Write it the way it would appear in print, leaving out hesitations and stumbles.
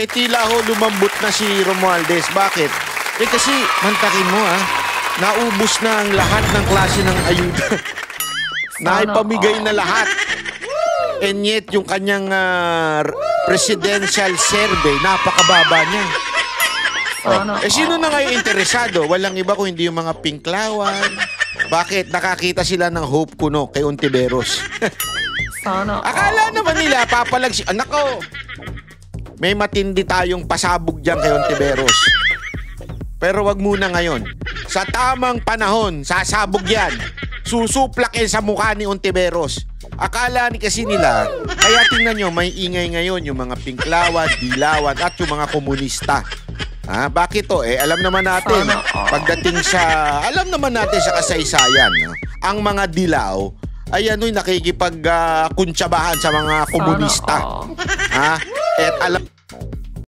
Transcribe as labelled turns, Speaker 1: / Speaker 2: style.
Speaker 1: Tila ho lumambot na si Romualdez. Bakit? Kasi, mantakin mo naubos na ang lahat ng klase ng ayuda. Naipamigay na lahat. And yet, yung kanyang presidential survey, napakababa niya. Sino na ngayon interesado? Walang iba kung hindi yung mga pinklawan. Bakit? Nakakita sila ng hope kuno kay Ontiveros. Akala naman nila, anak ko, may matindi tayong pasabog dyan kay Ontiveros. Pero wag muna ngayon. Sa tamang panahon, sasabog yan. Susuplak sa mukha ni Ontiveros. Akala kasi nila, kaya tingnan nyo, may ingay ngayon yung mga pinklawan, dilawan, at yung mga komunista. Bakit to? Alam naman natin, pagdating sa, sa kasaysayan, ang mga dilaw, ay nakikipagkuntsabahan sa mga komunista. At alam